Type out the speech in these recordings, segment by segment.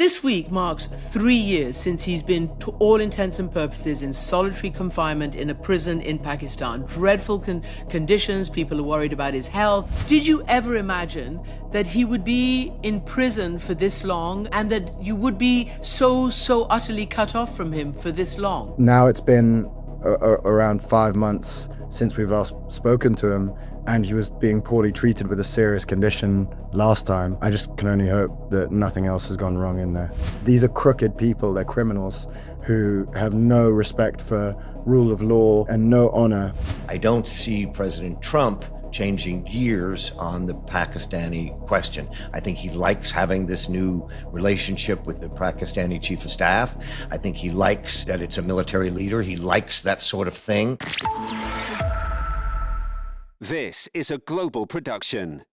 This week marks 3 years since he's been, to all intents and purposes, in solitary confinement in a prison in Pakistan. Dreadful conditions, people are worried about his health. Did you ever imagine that he would be in prison for this long and that you would be so utterly cut off from him for this long? Now it's been around 5 months since we've last spoken to him, and he was being poorly treated with a serious condition last time. I just can only hope that nothing else has gone wrong in there. These are crooked people, they're criminals who have no respect for rule of law and no honor. I don't see President Trump changing gears on the Pakistani question. I think he likes having this new relationship with the Pakistani chief of staff. I think he likes that it's a military leader. He likes that sort of thing. This is a global production.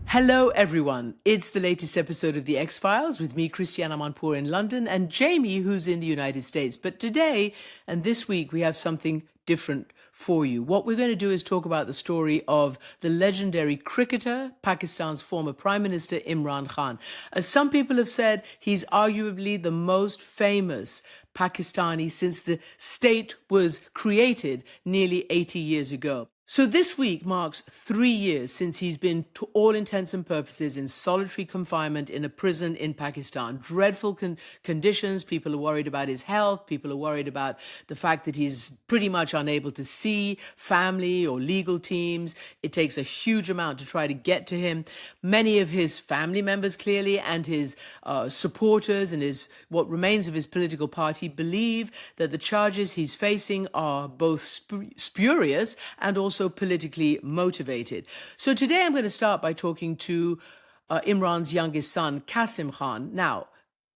Hello, everyone. It's the latest episode of The X-Files with me, Christiane Amanpour in London, and Jamie, who's in the United States. But today and this week, we have something different for you. What we're going to do is talk about the story of the legendary cricketer, Pakistan's former Prime Minister, Imran Khan. As some people have said, he's arguably the most famous Pakistani since the state was created nearly 80 years ago. So this week marks 3 years since he's been, to all intents and purposes, in solitary confinement in a prison in Pakistan. Dreadful conditions, people are worried about his health, people are worried about the fact that he's pretty much unable to see family or legal teams. It takes a huge amount to try to get to him. Many of his family members, clearly, and his supporters and what remains of his political party believe that the charges he's facing are both spurious and also politically motivated. So today I'm going to start by talking to Imran's youngest son, Qasim Khan. Now,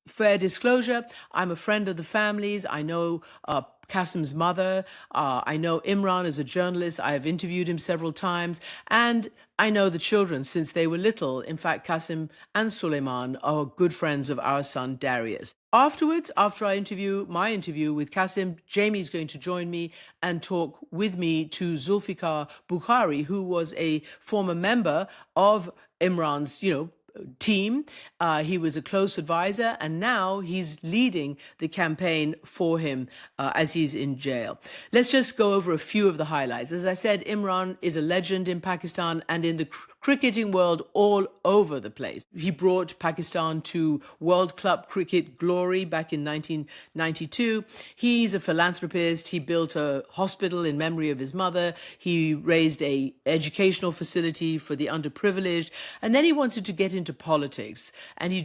fair disclosure, I'm a friend of the family's. I know Qasim's mother. I know Imran as a journalist. I have interviewed him several times. And I know the children since they were little. In fact, Qasim and Suleiman are good friends of our son, Darius. Afterwards, after my interview with Qasim, Jamie's going to join me and talk with me to Zulfikar Bukhari, who was a former member of Imran's, team. He was a close advisor, and now he's leading the campaign for him as he's in jail. Let's just go over a few of the highlights. As I said, Imran is a legend in Pakistan and in the cricketing world all over the place. He brought Pakistan to World Club cricket glory back in 1992. He's a philanthropist. He built a hospital in memory of his mother. He raised an educational facility for the underprivileged. And then he wanted to get into politics. And he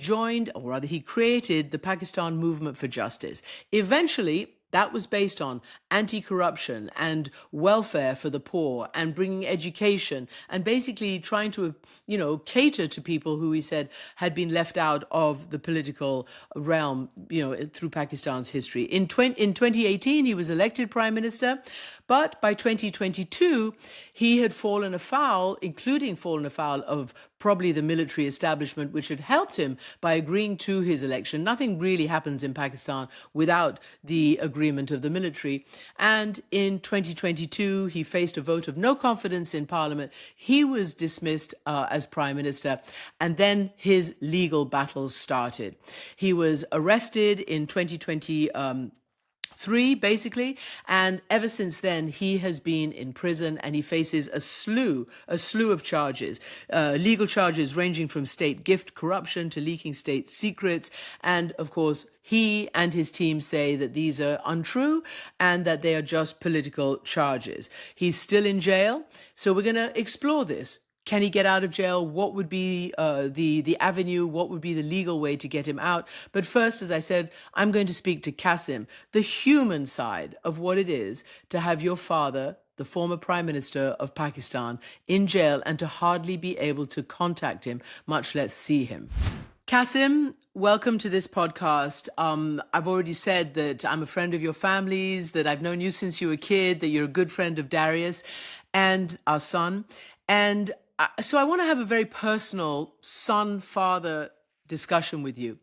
created the Pakistan Movement for Justice. Eventually, that was based on anti-corruption and welfare for the poor and bringing education and basically trying to, cater to people who he said had been left out of the political realm, through Pakistan's history. In 2018, he was elected prime minister, but by 2022, he had fallen afoul of probably the military establishment, which had helped him by agreeing to his election. Nothing really happens in Pakistan without the agreement of the military. And in 2022, he faced a vote of no confidence in parliament. He was dismissed as prime minister, and then his legal battles started. He was arrested in 2023, basically, and ever since then he has been in prison, and he faces a slew of charges, legal charges ranging from state gift corruption to leaking state secrets. And of course, he and his team say that these are untrue and that they are just political charges. He's still in jail, so we're going to explore this. Can he get out of jail? What would be the avenue? What would be the legal way to get him out? But first, as I said, I'm going to speak to Qasim, the human side of what it is to have your father, the former Prime Minister of Pakistan, in jail and to hardly be able to contact him, much less see him. Qasim, welcome to this podcast. I've already said that I'm a friend of your family's, that I've known you since you were a kid, that you're a good friend of Darius and our son. And so I want to have a very personal son-father discussion with you.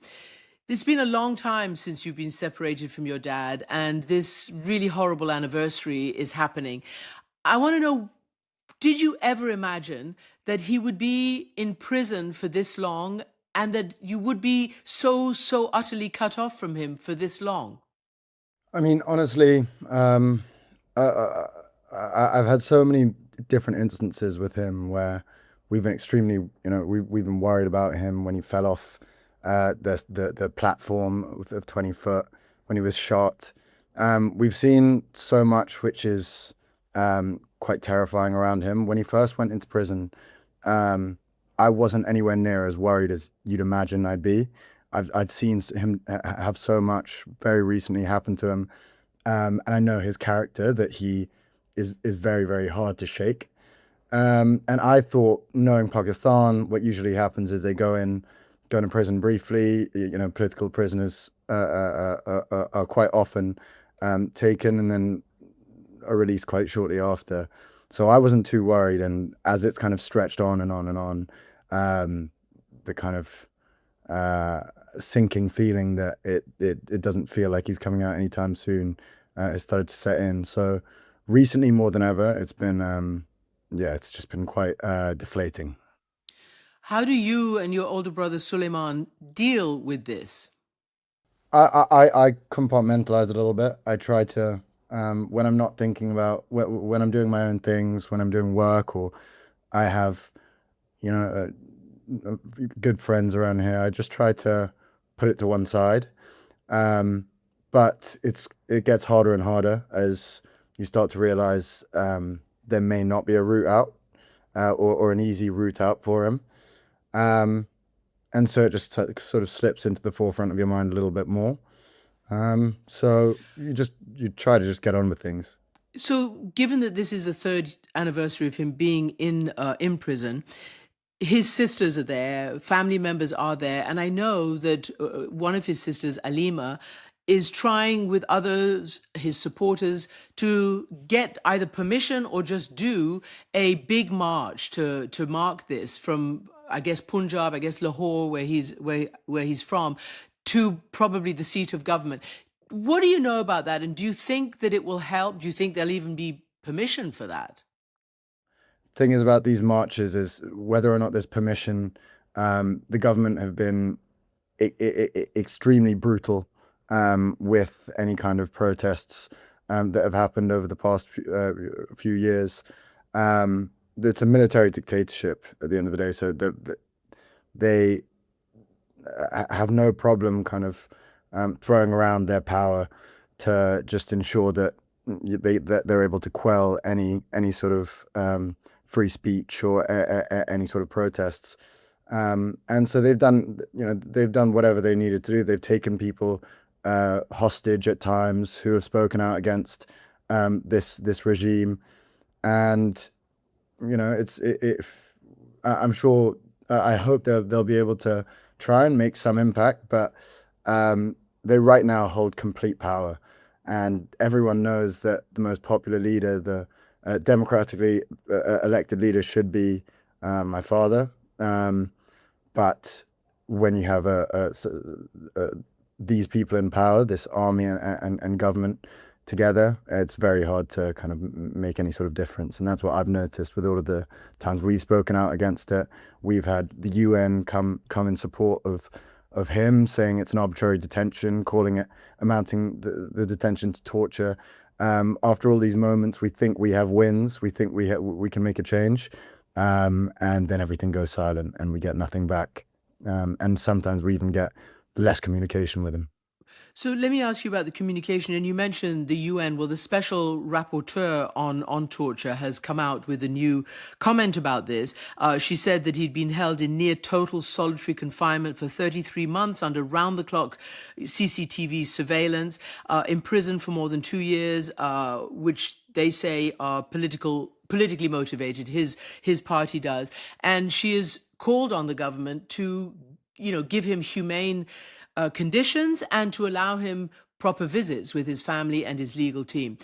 It's been a long time since you've been separated from your dad, and this really horrible anniversary is happening. I want to know, did you ever imagine that he would be in prison for this long and that you would be so utterly cut off from him for this long? I mean, honestly, I've had so many different instances with him where we've been extremely, we've been worried about him when he fell off the platform of 20 foot, when he was shot. We've seen so much which is quite terrifying around him. When he first went into prison, I wasn't anywhere near as worried as you'd imagine I'd be. I'd seen him have so much very recently happen to him, and I know his character, that he is very, very hard to shake. And I thought, knowing Pakistan, what usually happens is they go into prison briefly. Political prisoners are quite often taken and then are released quite shortly after. So I wasn't too worried. And as it's kind of stretched on and on and on, the kind of sinking feeling that it doesn't feel like he's coming out anytime soon has started to set in. So recently, more than ever, it's been it's just been quite deflating. How do you and your older brother Suleiman deal with this? I compartmentalize it a little bit. I try to, when I'm not thinking about, when I'm doing my own things, when I'm doing work, or I have, good friends around here, I just try to put it to one side. But it gets harder and harder as you start to realize there may not be a route out or an easy route out for him. And so it just sort of slips into the forefront of your mind a little bit more. So you try to just get on with things. So given that this is the 3rd anniversary of him being in prison, his sisters are there, family members are there, and I know that one of his sisters, Alima, is trying with others, his supporters, to get either permission or just do a big march to mark this from, I guess, Punjab, I guess Lahore, where he's from, to probably the seat of government. What do you know about that? And do you think that it will help? Do you think there'll even be permission for that? Thing is about these marches is whether or not there's permission. The government have been extremely brutal with any kind of protests that have happened over the past few years. It's a military dictatorship at the end of the day, so they have no problem kind of throwing around their power to just ensure that they're able to quell any sort of free speech or any sort of protests. And so they've done whatever they needed to do. They've taken people hostage at times who have spoken out against this regime, and I'm sure, I hope they'll be able to try and make some impact, but they right now hold complete power, and everyone knows that the most popular leader, the democratically elected leader, should be my father. But when you have these people in power, this army and government together, it's very hard to kind of make any sort of difference. And that's what I've noticed with all of the times we've spoken out against it. We've had the UN come in support of him, saying it's an arbitrary detention, calling it, amounting the detention to torture. After all these moments, we think we have wins, we think we can make a change, and then everything goes silent and we get nothing back. And sometimes we even get less communication with him. So let me ask you about the communication. And you mentioned the UN. Well, the special rapporteur on torture has come out with a new comment about this. She said that he'd been held in near total solitary confinement for 33 months under round-the-clock CCTV surveillance, in prison for more than 2 years, which they say are politically motivated. His party does. And she has called on the government to, give him humane conditions and to allow him proper visits with his family and his legal team.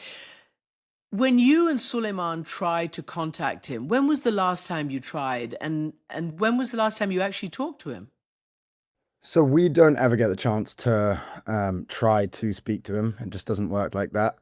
When you and Suleiman tried to contact him, when was the last time you tried? And when was the last time you actually talked to him? So we don't ever get the chance to try to speak to him. It just doesn't work like that.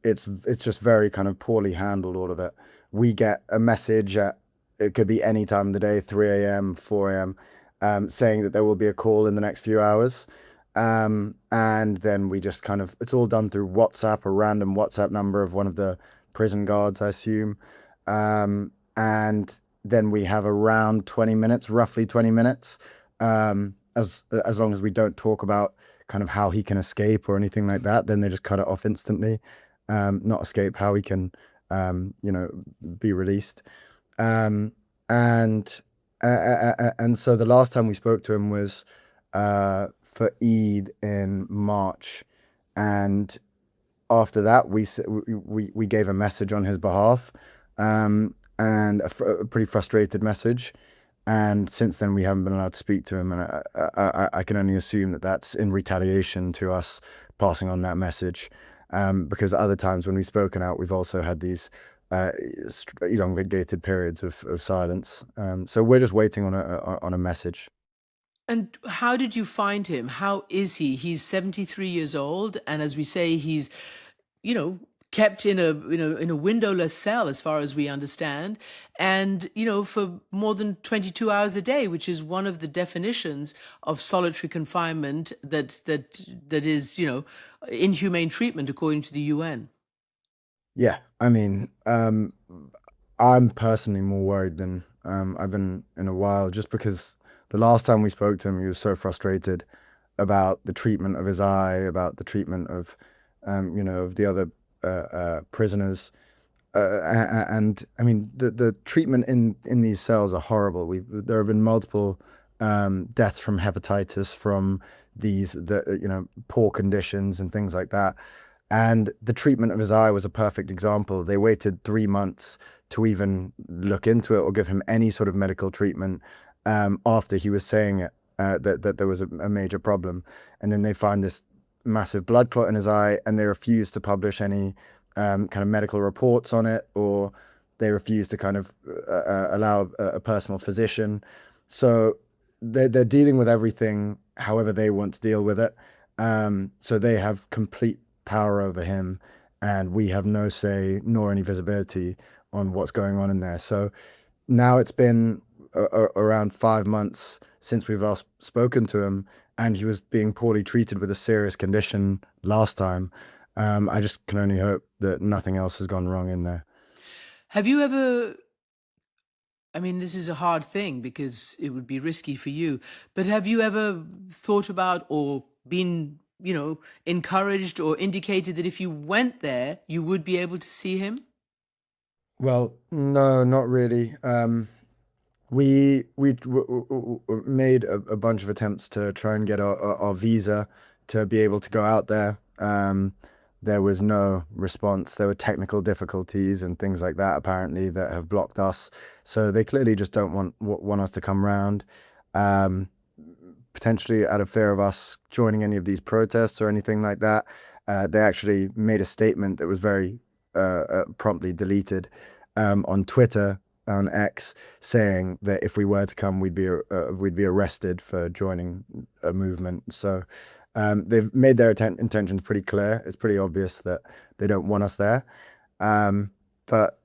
It's just very kind of poorly handled, all of it. We get a message at it could be any time of the day, 3 a.m., 4 a.m., saying that there will be a call in the next few hours. And then we just kind of, it's all done through WhatsApp, a random WhatsApp number of one of the prison guards, I assume. And then we have around 20 minutes, roughly 20 minutes, as long as we don't talk about kind of how he can escape or anything like that, then they just cut it off instantly. Not escape, how he can, be released. And so the last time we spoke to him was for Eid in March, and after that we gave a message on his behalf, and a pretty frustrated message. And since then we haven't been allowed to speak to him, and I can only assume that that's in retaliation to us passing on that message, because other times when we've spoken out, we've also had these elongated periods of silence. So we're just waiting on a message. And how did you find him? How is he? He's 73 years old, and as we say, he's, kept in a windowless cell, as far as we understand, and for more than 22 hours a day, which is one of the definitions of solitary confinement that is inhumane treatment according to the UN. Yeah, I mean, I'm personally more worried than I've been in a while, just because the last time we spoke to him, he was so frustrated about the treatment of his eye, about the treatment of, of the other prisoners. And I mean, the treatment in these cells are horrible. There have been multiple deaths from hepatitis from these, poor conditions and things like that. And the treatment of his eye was a perfect example. They waited 3 months to even look into it or give him any sort of medical treatment after he was saying it, that there was a major problem. And then they find this massive blood clot in his eye, and they refuse to publish any kind of medical reports on it, or they refuse to kind of allow a personal physician. So they're dealing with everything however they want to deal with it. So they have complete power over him, and we have no say nor any visibility on what's going on in there. So now it's been around 5 months since we've last spoken to him, and he was being poorly treated with a serious condition last time. I just can only hope that nothing else has gone wrong in there. Have you ever, I mean, this is a hard thing because it would be risky for you, but have you ever thought about or been, encouraged or indicated that if you went there, you would be able to see him? Well, no, not really. We made a bunch of attempts to try and get our visa to be able to go out there. There was no response. There were technical difficulties and things like that, apparently, that have blocked us. So they clearly just don't want us to come round. Potentially out of fear of us joining any of these protests or anything like that. They actually made a statement that was very promptly deleted on Twitter, on X, saying that if we were to come, we'd be arrested for joining a movement. So they've made their intentions pretty clear. It's pretty obvious that they don't want us there. But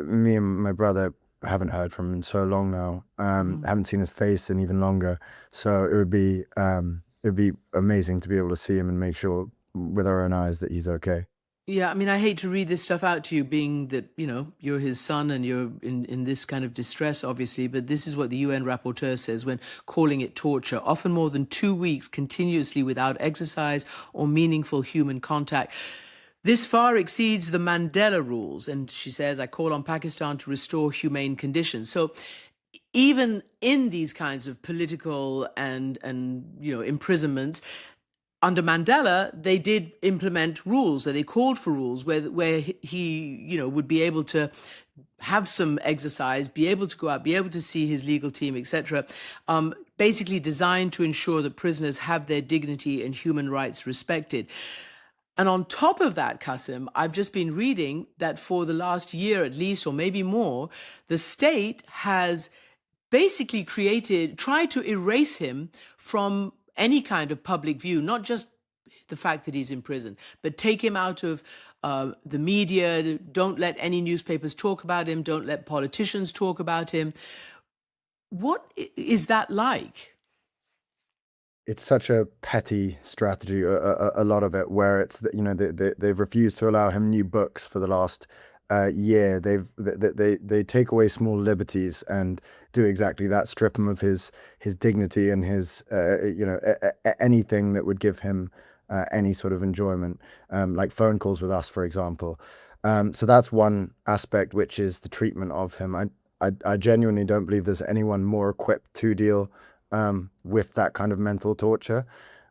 me and my brother haven't heard from him in so long now. Haven't seen his face in even longer. So it would be amazing to be able to see him and make sure with our own eyes that he's okay. Yeah, I mean, I hate to read this stuff out to you, being that, you're his son and you're in this kind of distress, obviously, but this is what the UN rapporteur says when calling it torture, often more than 2 weeks continuously without exercise or meaningful human contact. This far exceeds the Mandela rules. And she says, I call on Pakistan to restore humane conditions. So even in these kinds of political and imprisonments, under Mandela, they did implement rules, or they called for rules where he, would be able to have some exercise, be able to go out, be able to see his legal team, etc. Basically designed to ensure that prisoners have their dignity and human rights respected. And on top of that, Qasim, I've just been reading that for the last year at least, or maybe more, the state has basically tried to erase him from any kind of public view, not just the the fact that he's in prison, but take him out of the media. Don't let any newspapers talk about him. Don't let politicians talk about him. What is that like? It's such a petty strategy, a lot of it, where it's that, you know, they've refused to allow him new books for the last year. They take away small liberties and do exactly that, strip him of his dignity and his anything that would give him any sort of enjoyment, like phone calls with us, for example. So that's one aspect, which is the treatment of him. I genuinely don't believe there's anyone more equipped to deal with that kind of mental torture.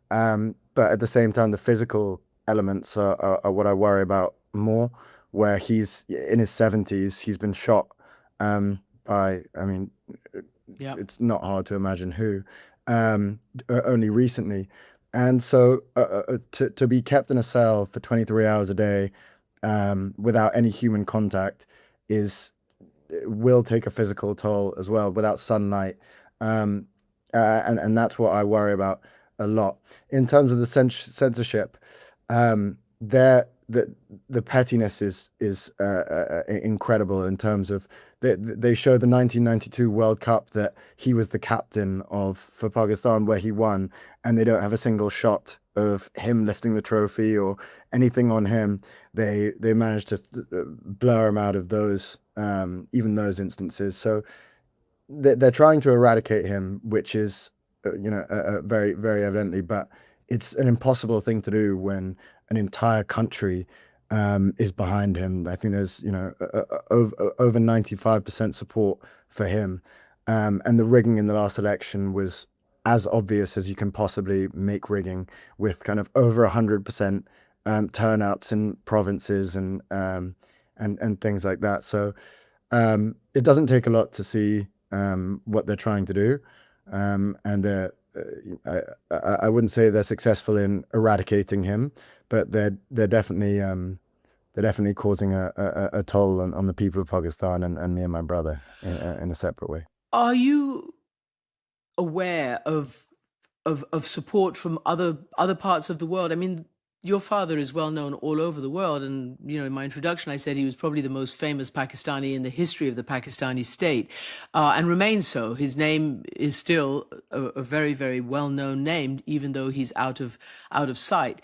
But at the same time, the physical elements are what I worry about more, where he's in his 70s, he's been shot by, it's not hard to imagine who, only recently. And so to be kept in a cell for 23 hours a day without any human contact will take a physical toll as well, without sunlight. And that's what I worry about a lot. In terms of the censorship, the pettiness is incredible in terms of they show the 1992 World Cup that he was the captain for Pakistan, where he won, and they don't have a single shot of him lifting the trophy or anything on him. They managed to blur him out of those, even those instances. So they're trying to eradicate him, which is very, very evidently, but it's an impossible thing to do when an entire country is behind him. I think there's over 95% support for him, and the rigging in the last election was as obvious as you can possibly make rigging, with kind of over 100% turnouts in provinces and things like that. So it doesn't take a lot to see what they're trying to do, and I wouldn't say they're successful in eradicating him, but they're definitely causing a toll on the people of Pakistan and me and my brother in a separate way. Are you aware of support from other parts of the world? I mean, your father is well known all over the world, and in my introduction I said he was probably the most famous Pakistani in the history of the Pakistani state, and remains so. His name is still a very, very well-known name, even though he's out of sight.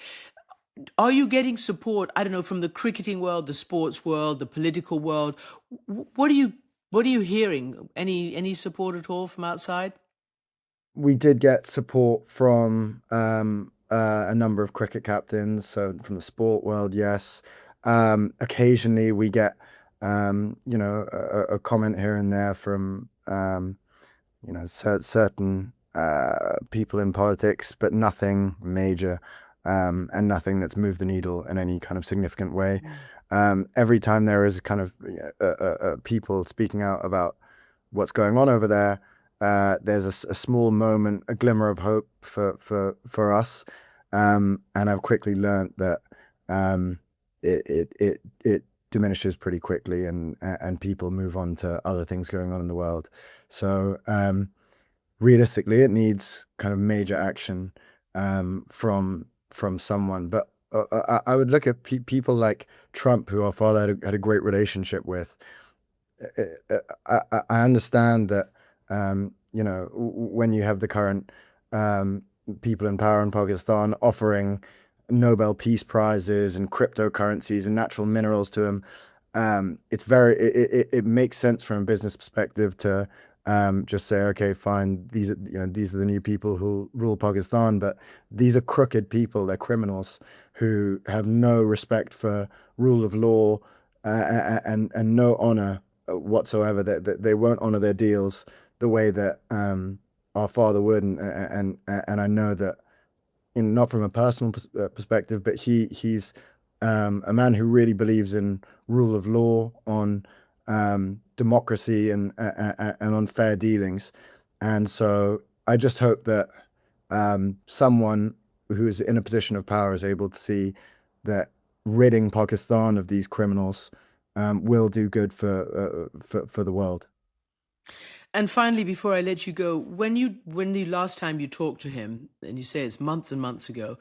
Are you getting support, I don't know, from the cricketing world, the sports world, the political world? What are you hearing? Any support at all from outside? We did get support from a number of cricket captains, so from the sport world, yes. Occasionally we get a comment here and there from certain people in politics, but nothing major, and nothing that's moved the needle in any kind of significant way. Every time there is kind of people speaking out about what's going on over there, there's a small moment, a glimmer of hope for us, and I've quickly learned that it diminishes pretty quickly, and people move on to other things going on in the world. So realistically, it needs kind of major action from someone. But I would look at people like Trump, who our father had a great relationship with. I understand that. When you have the current people in power in Pakistan offering Nobel Peace Prizes and cryptocurrencies and natural minerals to him, it makes sense from a business perspective to just say, okay, fine, these are the new people who rule Pakistan, but these are crooked people, they're criminals who have no respect for rule of law and no honor whatsoever. That they won't honor their deals the way that our father would, and I know that, not from a personal perspective, but he's a man who really believes in rule of law, on democracy, and on fair dealings. And so I just hope that someone who is in a position of power is able to see that ridding Pakistan of these criminals will do good for the world. And finally, before I let you go, when the last time you talked to him, and you say it's months and months ago,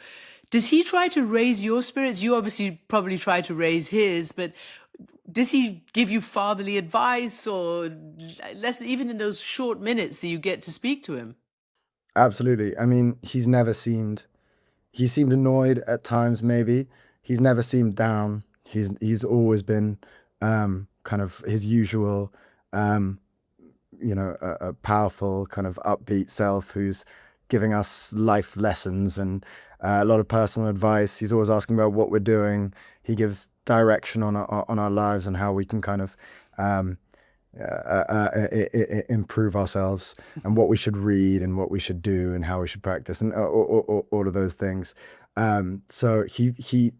does he try to raise your spirits? You obviously probably try to raise his, but does he give you fatherly advice, or less, even in those short minutes that you get to speak to him? Absolutely. I mean, he seemed annoyed at times, maybe. He's never seemed down. He's always been kind of his usual, a powerful kind of upbeat self who's giving us life lessons and a lot of personal advice. He's always asking about what we're doing. He gives direction on our lives and how we can kind of improve ourselves and what we should read and what we should do and how we should practice and all of those things. So he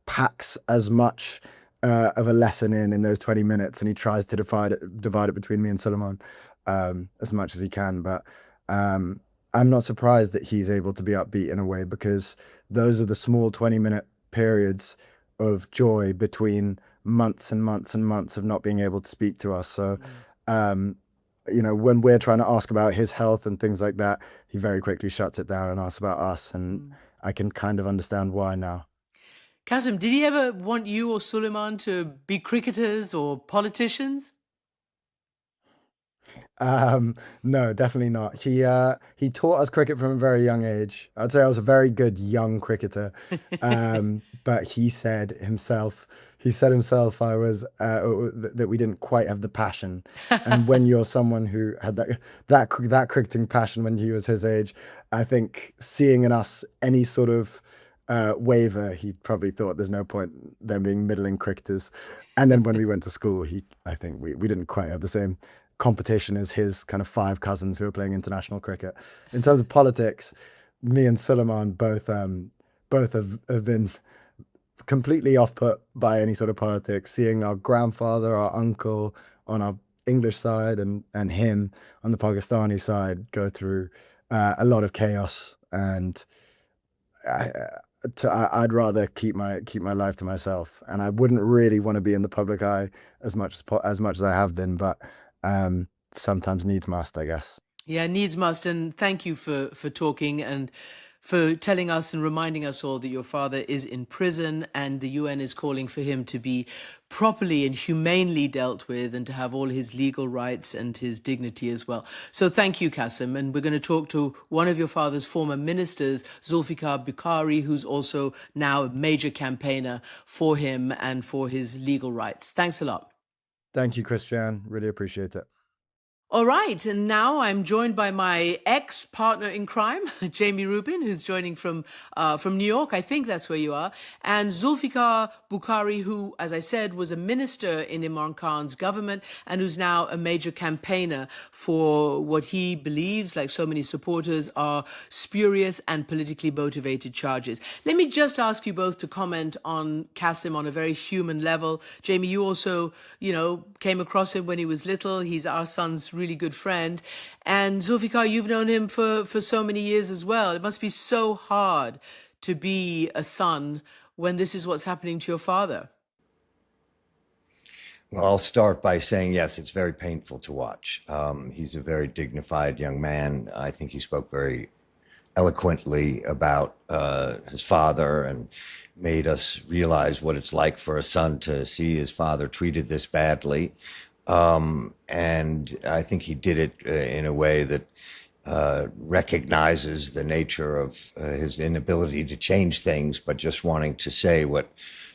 packs as much of a lesson in those 20 minutes, and he tries to divide it between me and Suleiman as much as he can. But I'm not surprised that he's able to be upbeat in a way, because those are the small 20-minute periods of joy between months and months and months of not being able to speak to us. So, when we're trying to ask about his health and things like that, he very quickly shuts it down and asks about us. And I can kind of understand why now. Qasim, did he ever want you or Suleiman to be cricketers or politicians? No, definitely not. He taught us cricket from a very young age. I'd say I was a very good young cricketer. But he said himself I was that we didn't quite have the passion. And when you're someone who had that cricketing passion when he was his age, I think seeing in us any sort of waver, he probably thought there's no point them being middling cricketers. And then when we went to school, I think we didn't quite have the same competition as his kind of 5 cousins who were playing international cricket. In terms of politics, me and Suleiman both have been completely off-put by any sort of politics. Seeing our grandfather, our uncle on our English side and him on the Pakistani side go through a lot of chaos, and I'd rather keep my life to myself, and I wouldn't really want to be in the public eye as much as I have been, but sometimes needs must, I guess. Yeah, needs must. And thank you for talking and for telling us and reminding us all that your father is in prison, and the UN is calling for him to be properly and humanely dealt with and to have all his legal rights and his dignity as well. So thank you, Qasim. And we're going to talk to one of your father's former ministers, Zulfikar Bukhari, who's also now a major campaigner for him and for his legal rights. Thanks a lot. Thank you, Christian. Really appreciate it. All right, and now I'm joined by my ex-partner in crime, Jamie Rubin, who's joining from New York. I think that's where you are. And Zulfikar Bukhari, who, as I said, was a minister in Imran Khan's government and who's now a major campaigner for what he believes, like so many supporters, are spurious and politically motivated charges. Let me just ask you both to comment on Qasim on a very human level. Jamie, you also, came across him when he was little. He's our son's really good friend. And Zulfikar, you've known him for so many years as well. It must be so hard to be a son when this is what's happening to your father. Well, I'll start by saying, yes, it's very painful to watch. He's a very dignified young man. I think he spoke very eloquently about his father and made us realize what it's like for a son to see his father treated this badly. And I think he did it in a way that recognizes the nature of his inability to change things, but just wanting to say what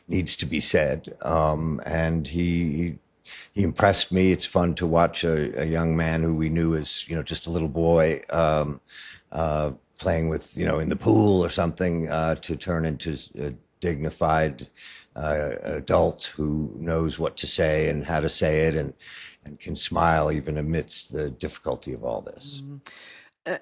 needs to be said. And he impressed me. It's fun to watch a young man who we knew as, just a little boy playing with, in the pool or something, to turn into a dignified adult who knows what to say and how to say it and can smile even amidst the difficulty of all this. Mm-hmm.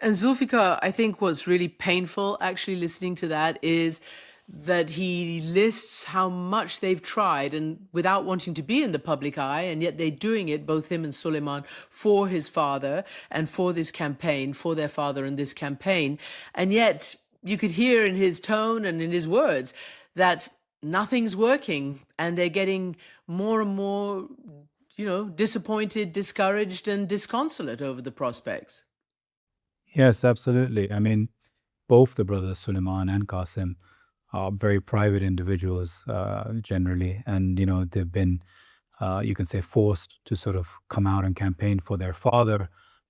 And Zulfikar, I think what's really painful actually listening to that is that he lists how much they've tried and without wanting to be in the public eye, and yet they're doing it, both him and Suleiman, for his father and for this campaign, for their father and this campaign. And yet you could hear in his tone and in his words that nothing's working, and they're getting more and more disappointed, discouraged, and disconsolate over the prospects. Yes, absolutely. I mean, both the brothers, Suleiman and Qasim, are very private individuals generally. And, they've been, you can say, forced to sort of come out and campaign for their father,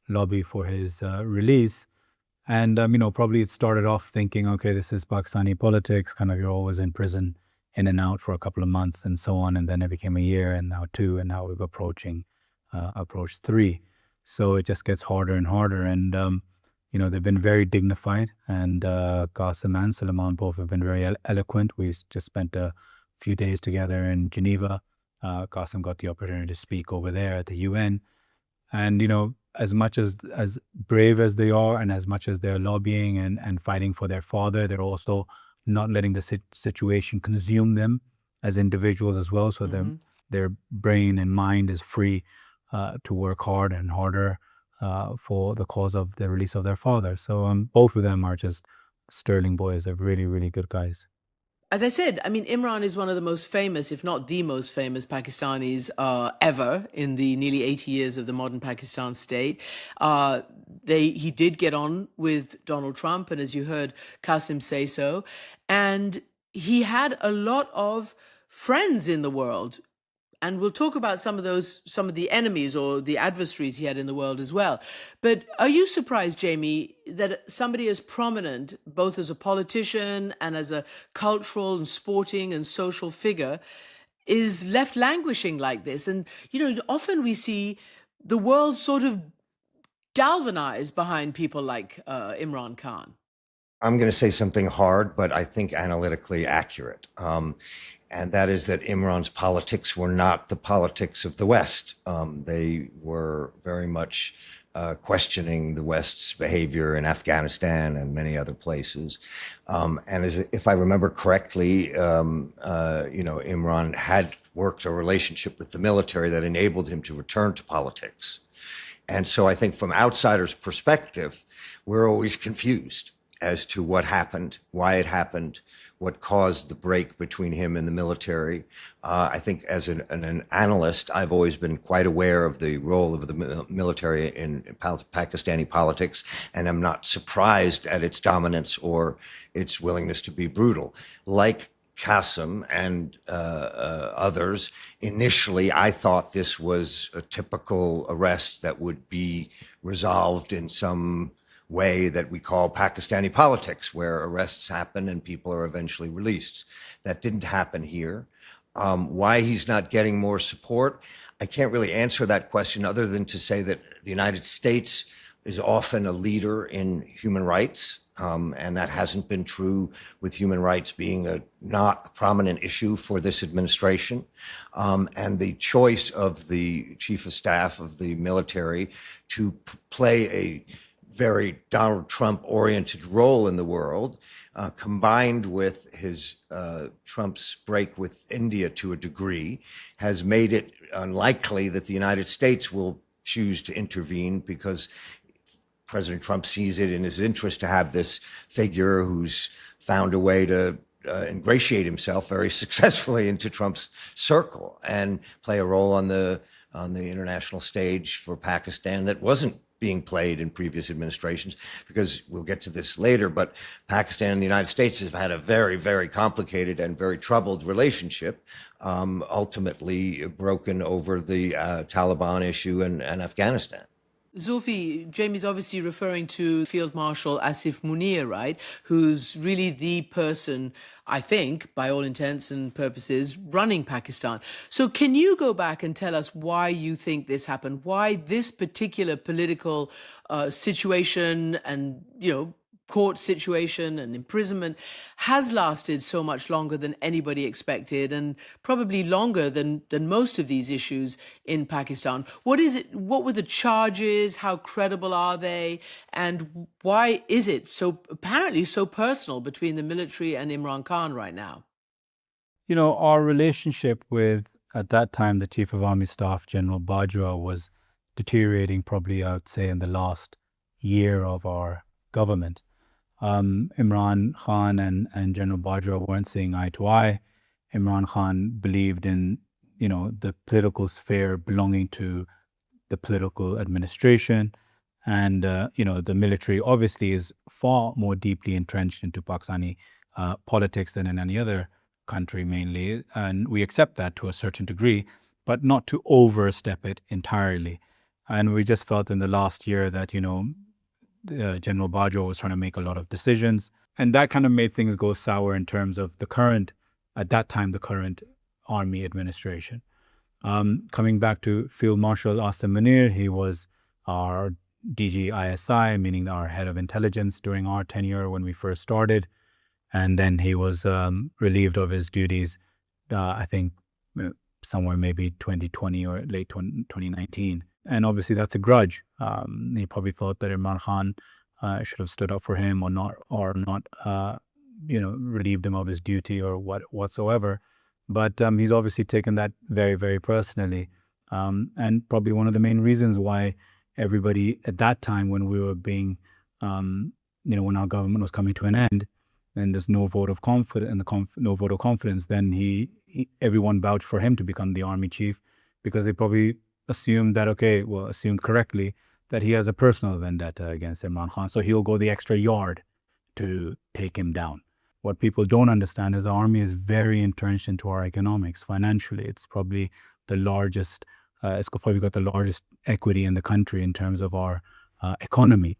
lobby for his release. And, probably it started off thinking, okay, this is Pakistani politics, kind of you're always in prison, in and out for a couple of months and so on. And then it became a year and now 2, and now we've approached 3. So it just gets harder and harder. And, they've been very dignified. And Qasim and Suleiman both have been very eloquent. We just spent a few days together in Geneva. Qasim got the opportunity to speak over there at the UN. And, as much as brave as they are and as much as they're lobbying and fighting for their father, they're also not letting the situation consume them as individuals as well. So their brain and mind is free to work hard and harder for the cause of the release of their father. So both of them are just sterling boys. They're really, really good guys. As I said, I mean, Imran is one of the most famous, if not the most famous Pakistanis ever in the nearly 80 years of the modern Pakistan state. He did get on with Donald Trump, and as you heard Qasim say so, and he had a lot of friends in the world. And we'll talk about some of the enemies or the adversaries he had in the world as well. But are you surprised, Jamie, that somebody as prominent, both as a politician and as a cultural and sporting and social figure, is left languishing like this? And, often we see the world sort of galvanize behind people like Imran Khan. I'm going to say something hard, but I think analytically accurate. And that is that Imran's politics were not the politics of the West. They were very much questioning the West's behavior in Afghanistan and many other places. And if I remember correctly, Imran had worked a relationship with the military that enabled him to return to politics. And so I think from outsiders' perspective, we're always confused as to what happened, why it happened, what caused the break between him and the military. I think as an analyst, I've always been quite aware of the role of the military in Pakistani politics, and I'm not surprised at its dominance or its willingness to be brutal. Like Qasim and others, initially I thought this was a typical arrest that would be resolved in some way that we call Pakistani politics, where arrests happen and people are eventually released. That didn't happen here. Why he's not getting more support, I can't really answer that question other than to say that the United States is often a leader in human rights, and that hasn't been true with human rights being a not prominent issue for this administration. And the choice of the chief of staff of the military to play a very Donald Trump-oriented role in the world, combined with his Trump's break with India to a degree, has made it unlikely that the United States will choose to intervene, because President Trump sees it in his interest to have this figure who's found a way to ingratiate himself very successfully into Trump's circle and play a role on the international stage for Pakistan that wasn't being played in previous administrations, because we'll get to this later, but Pakistan and the United States have had a very, very complicated and very troubled relationship, ultimately broken over the Taliban issue and Afghanistan. Zulfi, Jamie's obviously referring to Field Marshal Asif Munir, right? Who's really the person, I think, by all intents and purposes, running Pakistan. So can you go back and tell us why you think this happened? Why this particular political situation and, court situation and imprisonment has lasted so much longer than anybody expected, and probably longer than most of these issues in Pakistan? What is it? What were the charges? How credible are they? And why is it apparently so personal between the military and Imran Khan right now? Our relationship with, at that time, the Chief of Army Staff, General Bajwa, was deteriorating probably, I would say, in the last year of our government. Imran Khan and General Bajwa weren't seeing eye to eye. Imran Khan believed in, the political sphere belonging to the political administration. And, the military obviously is far more deeply entrenched into Pakistani politics than in any other country mainly. And we accept that to a certain degree, but not to overstep it entirely. And we just felt in the last year that, General Bajo was trying to make a lot of decisions. And that kind of made things go sour in terms of at that time, the current army administration. Coming back to Field Marshal Asim Munir, he was our DG ISI, meaning our head of intelligence during our tenure when we first started. And then he was relieved of his duties, I think somewhere maybe 2020 or late 2019. And obviously that's a grudge. He probably thought that Imran Khan should have stood up for him or not relieved him of his duty or whatsoever. But he's obviously taken that very, very personally. And probably one of the main reasons why everybody at that time, when we were being, when our government was coming to an end, and there's no vote of confidence, then everyone vouched for him to become the army chief, because they probably assumed correctly, that he has a personal vendetta against Imran Khan. So he'll go the extra yard to take him down. What people don't understand is the army is very entrenched into our economics financially. It's probably the largest, it's probably got the largest equity in the country in terms of our economy.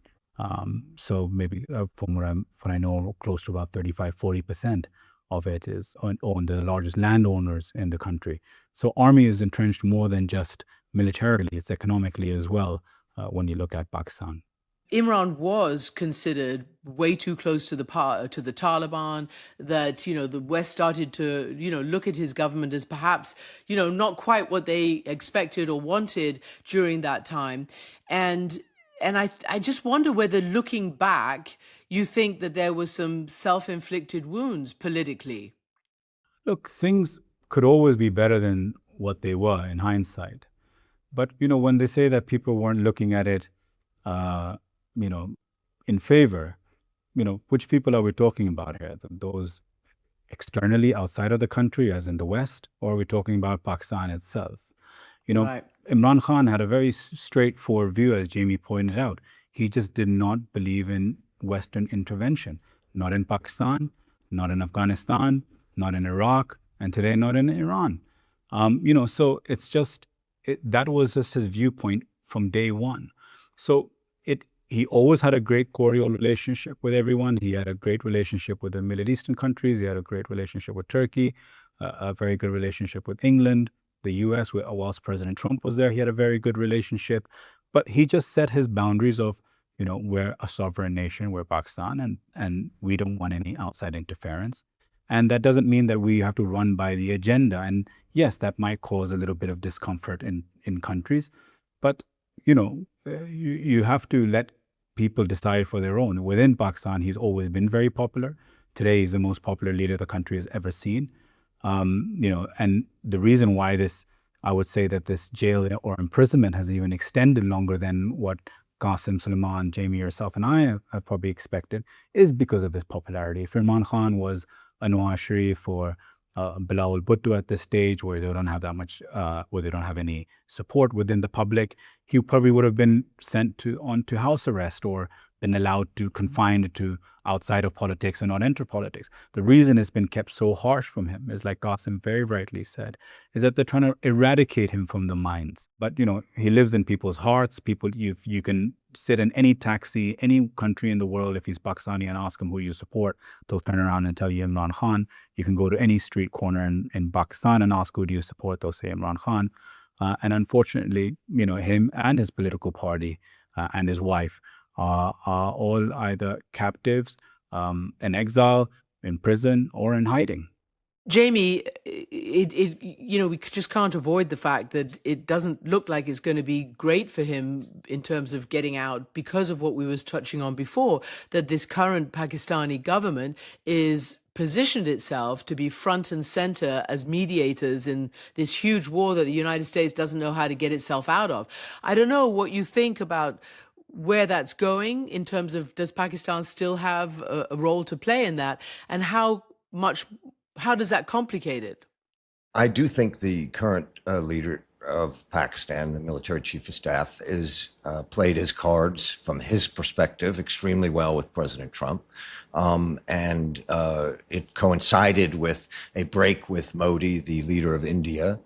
So maybe from what I know, close to about 35-40% of it is owned the largest landowners in the country. So army is entrenched more than just militarily, it's economically as well when you look at Pakistan. Imran was considered way too close to the Taliban, that, the West started to, look at his government as perhaps, not quite what they expected or wanted during that time. And I just wonder whether, looking back, you think that there was some self-inflicted wounds politically. Look, things could always be better than what they were in hindsight. But, when they say that people weren't looking at it, in favor, which people are we talking about here? Those externally outside of the country, as in the West, or are we talking about Pakistan itself? Right. Imran Khan had a very straightforward view, as Jamie pointed out. He just did not believe in Western intervention, not in Pakistan, not in Afghanistan, not in Iraq, and today not in Iran. So it's just, that was just his viewpoint from day one. So he always had a great cordial relationship with everyone. He had a great relationship with the Middle Eastern countries. He had a great relationship with Turkey, a very good relationship with England, the US, whilst President Trump was there. He had a very good relationship. But he just set his boundaries of, we're a sovereign nation, we're Pakistan, and we don't want any outside interference. And that doesn't mean that we have to run by the agenda. And yes, that might cause a little bit of discomfort in countries. But, you have to let people decide for their own. Within Pakistan, he's always been very popular. Today, he's the most popular leader the country has ever seen. And the reason why I would say that this jail or imprisonment has even extended longer than what Qasim, Suleiman, Jamie, yourself, and I have probably expected, is because of his popularity. If Imran Khan was a Nawaz Sharif or Bilal Bhutto at this stage, where they don't have that much, where they don't have any support within the public, he probably would have been sent on to house arrest or been allowed to confined to outside of politics and not enter politics. The reason it's been kept so harsh from him is, like Qasim very rightly said, is that they're trying to eradicate him from the minds. But, he lives in people's hearts. You can sit in any taxi, any country in the world, if he's Pakistani, and ask him who you support, they'll turn around and tell you Imran Khan. You can go to any street corner in Pakistan and ask who do you support, they'll say Imran Khan. And unfortunately, him and his political party and his wife are all either captives, in exile, in prison, or in hiding. Jamie, we just can't avoid the fact that it doesn't look like it's going to be great for him in terms of getting out, because of what we was touching on before, that this current Pakistani government is positioned itself to be front and center as mediators in this huge war that the United States doesn't know how to get itself out of. I don't know what you think about where that's going in terms of, does Pakistan still have a role to play in that, and how does that complicate it? I do think the current leader of Pakistan, the military chief of staff, is played his cards from his perspective extremely well with President Trump. And it coincided with a break with Modi, the leader of India,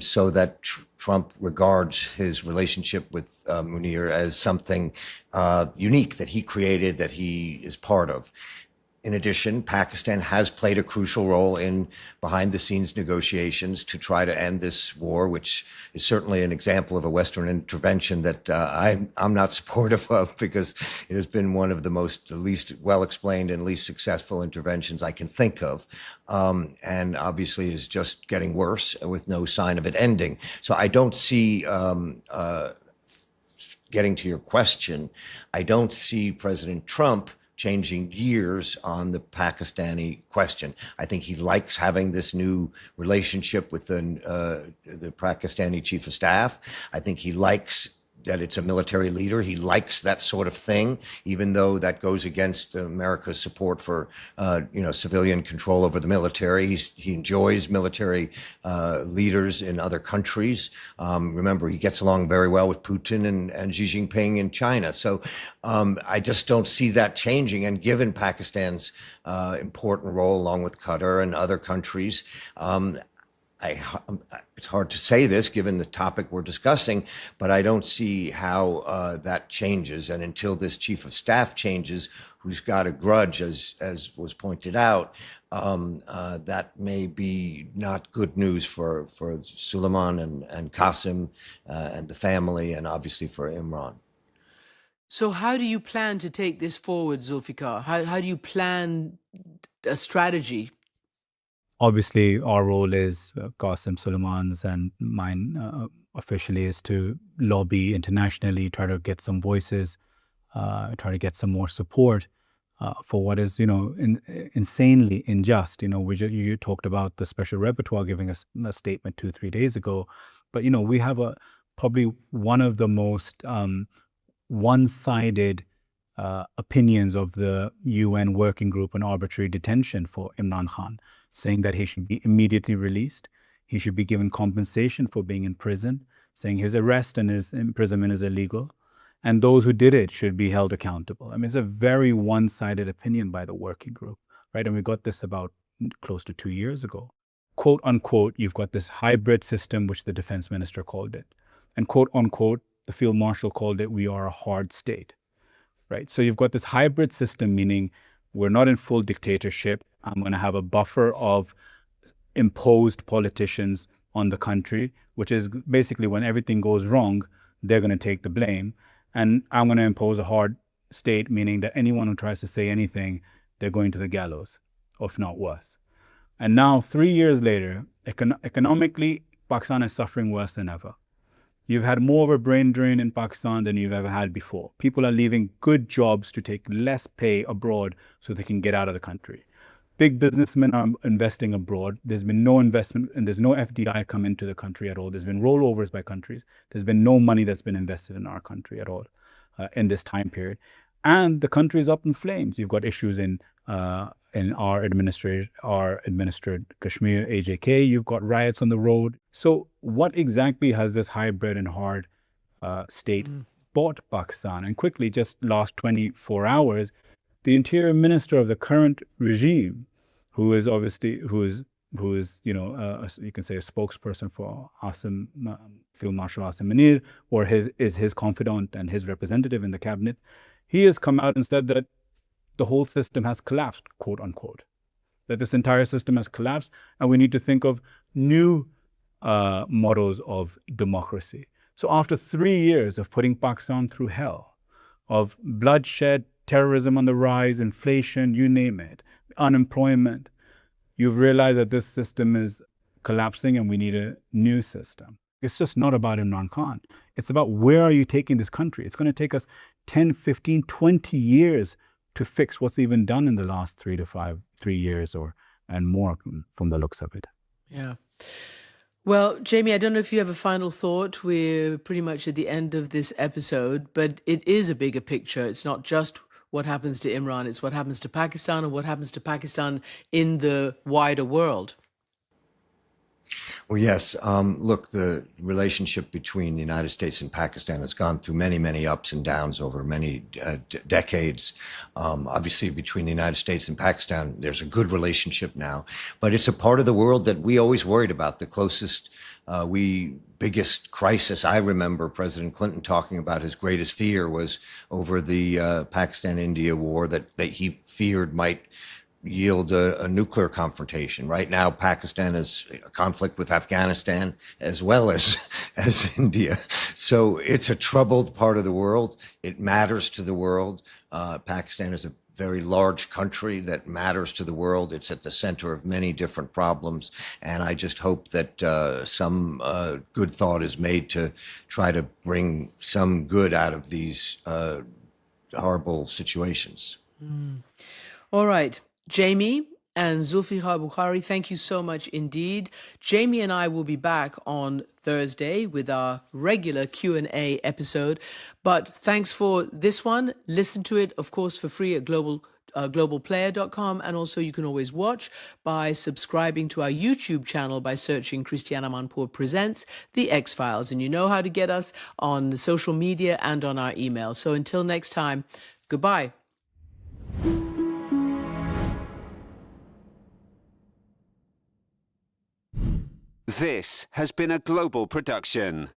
so that Trump regards his relationship with Munir as something unique that he created, that he is part of. In addition, Pakistan has played a crucial role in behind-the-scenes negotiations to try to end this war, which is certainly an example of a Western intervention that I'm not supportive of, because it has been one of the least well-explained and least successful interventions I can think of, and obviously is just getting worse with no sign of it ending. So I don't see, getting to your question, I don't see President Trump changing gears on the Pakistani question. I think he likes having this new relationship with the Pakistani chief of staff. I think he likes that it's a military leader. He likes that sort of thing, even though that goes against America's support for, civilian control over the military. He enjoys military leaders in other countries. Remember, he gets along very well with Putin and Xi Jinping in China. So I just don't see that changing. And given Pakistan's important role, along with Qatar and other countries, it's hard to say this given the topic we're discussing, but I don't see how that changes. And until this chief of staff changes, who's got a grudge, as was pointed out, that may be not good news for Suleiman and Qasim and the family, and obviously for Imran. So how do you plan to take this forward, Zulfikar? How do you plan a strategy? Obviously, our role is Qasim Suleiman's and mine officially is to lobby internationally, try to get some voices, try to get some more support for what is, insanely unjust. You talked about the special rapporteur giving us a statement 2-3 days ago, but we have probably one of the most one-sided opinions of the UN working group on arbitrary detention for Imran Khan, saying that he should be immediately released. He should be given compensation for being in prison, saying his arrest and his imprisonment is illegal, and those who did it should be held accountable. I mean, it's a very one-sided opinion by the working group, right? And we got this about close to 2 years ago. Quote unquote, you've got this hybrid system, which the defense minister called it. And quote unquote, the field marshal called it, we are a hard state, right? So you've got this hybrid system, meaning we're not in full dictatorship. I'm going to have a buffer of imposed politicians on the country, which is basically when everything goes wrong, they're going to take the blame. And I'm going to impose a hard state, meaning that anyone who tries to say anything, they're going to the gallows, or if not worse. And now, 3 years later, economically, Pakistan is suffering worse than ever. You've had more of a brain drain in Pakistan than you've ever had before. People are leaving good jobs to take less pay abroad so they can get out of the country. Big businessmen are investing abroad. There's been no investment and there's no FDI come into the country at all. There's been rollovers by countries. There's been no money that's been invested in our country at all in this time period. And the country is up in flames. You've got issues in our administered Kashmir, AJK. You've got riots on the road. So what exactly has this hybrid and hard state bought Pakistan? And quickly, just last 24 hours, the interior minister of the current regime, who is you can say a spokesperson for Field Marshal Asim Munir, or is his confidant and his representative in the cabinet, he has come out and said that the whole system has collapsed, quote unquote, that this entire system has collapsed, and we need to think of new models of democracy. So after 3 years of putting Pakistan through hell, of bloodshed, terrorism on the rise, inflation, you name it, unemployment, you've realized that this system is collapsing and we need a new system. It's just not about Imran Khan. It's about where are you taking this country? It's going to take us 10, 15, 20 years to fix what's even done in the last 3 years and more from the looks of it. Yeah. Well, Jamie, I don't know if you have a final thought. We're pretty much at the end of this episode, but it is a bigger picture. It's not just what happens to Imran, it's what happens to Pakistan and what happens to Pakistan in the wider world. Well, yes. Look, the relationship between the United States and Pakistan has gone through many, many ups and downs over many decades. Obviously, between the United States and Pakistan, there's a good relationship now, but it's a part of the world that we always worried about. The biggest crisis, I remember President Clinton talking about his greatest fear was over the Pakistan-India war that he feared might yield a nuclear confrontation. Right now, Pakistan is a conflict with Afghanistan as well as India. So it's a troubled part of the world. It matters to the world. Pakistan is a very large country that matters to the world. It's at the center of many different problems. And I just hope that some good thought is made to try to bring some good out of these horrible situations. All right. Jamie and Zulfikar Bukhari, thank you so much indeed. Jamie and I will be back on Thursday with our regular Q&A episode. But thanks for this one. Listen to it, of course, for free at globalplayer.com. And also you can always watch by subscribing to our YouTube channel by searching Christiana Amanpour Presents The X-Files. And you know how to get us on social media and on our email. So until next time, goodbye. This has been a global production.